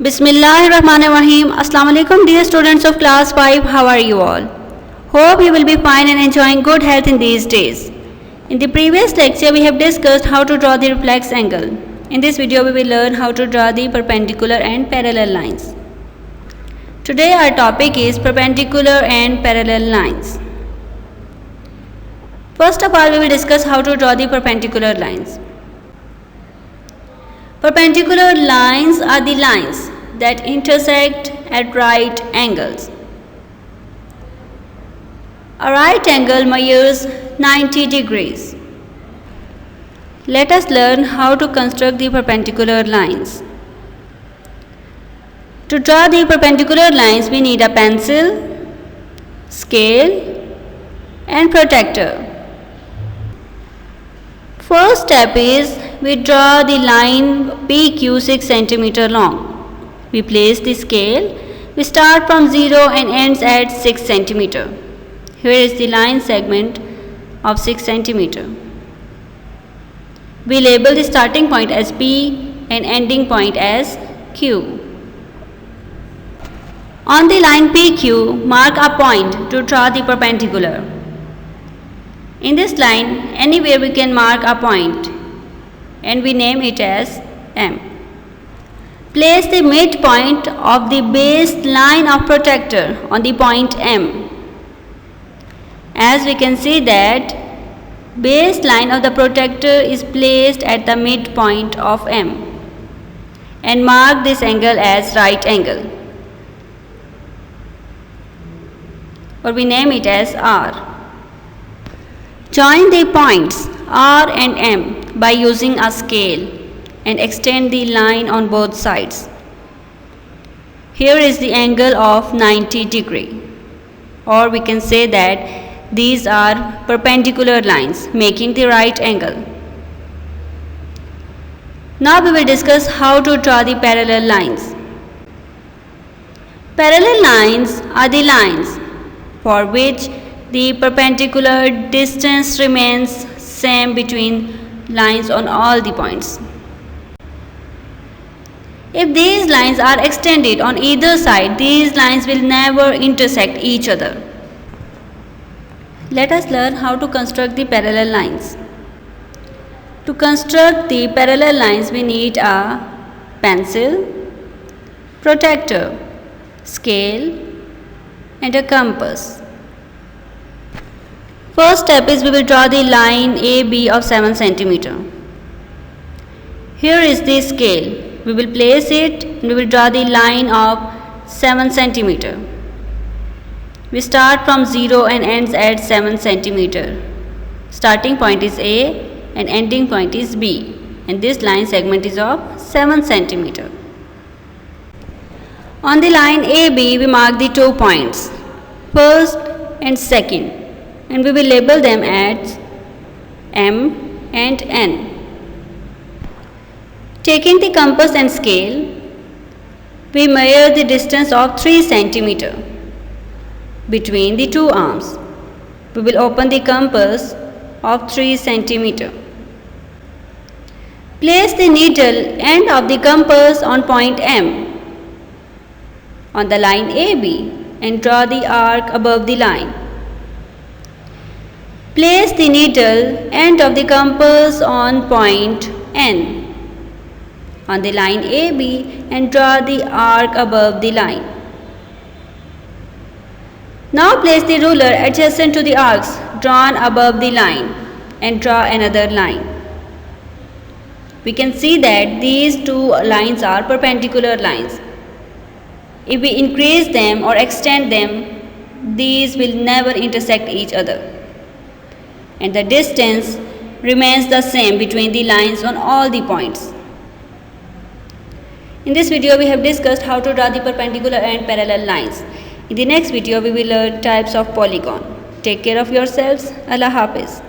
Bismillahirrahmanirrahim. Assalamu alaikum dear students of class 5. How are you all? Hope you will be fine and enjoying good health in these days. In the previous lecture we have discussed how to draw the reflex angle. In this video we will learn how to draw the perpendicular and parallel lines. Today our topic is perpendicular and parallel lines. First of all we will discuss how to draw the perpendicular lines. Perpendicular lines are the lines that intersect at right angles. A right angle measures 90 degrees. Let us learn how to construct the perpendicular lines. To draw the perpendicular lines, we need a pencil, scale, and protractor. First step is we draw the line PQ 6 cm long. We place the scale. We start from 0 and ends at 6 cm. Here is the line segment of 6 cm. We label the starting point as P and ending point as Q. On the line PQ, mark a point to draw the perpendicular. In this line, anywhere we can mark a point and we name it as M. Place the midpoint of the base line of protractor on the point M. As we can see that base line of the protractor is placed at the midpoint of M and mark this angle as right angle, or we name it as R. Join the points R and M by using a scale and extend the line on both sides. Here is the angle of 90 degree, or we can say that these are perpendicular lines making the right angle. Now we will discuss how to draw the parallel lines. Parallel lines are the lines for which the perpendicular distance remains same between lines on all the points. If these lines are extended on either side, these lines will never intersect each other. Let us learn how to construct the parallel lines. To construct the parallel lines, we need a pencil, protractor, scale, and a compass. First step is we will draw the line AB of 7 cm. Here is the scale. We will place it and we will draw the line of 7 cm. We start from 0 and ends at 7 cm. Starting point is A and ending point is B, and this line segment is of 7 cm. On the line AB we mark the 2 points, first and second, and we will label them as M and N. Taking the compass and scale, we measure the distance of 3 cm between the two arms. We will open the compass of 3 cm. Place the needle end of the compass on point M on the line AB and draw the arc above the line. Place the needle end of the compass on point N on the line AB and draw the arc above the line. Now place the ruler adjacent to the arcs drawn above the line and draw another line. We can see that these two lines are perpendicular lines. If we increase them or extend them, these will never intersect each other, and the distance remains the same between the lines on all the points. In this video we have discussed how to draw the perpendicular and parallel lines. In the next video we will learn types of polygon. Take care of yourselves. Allah Hafiz.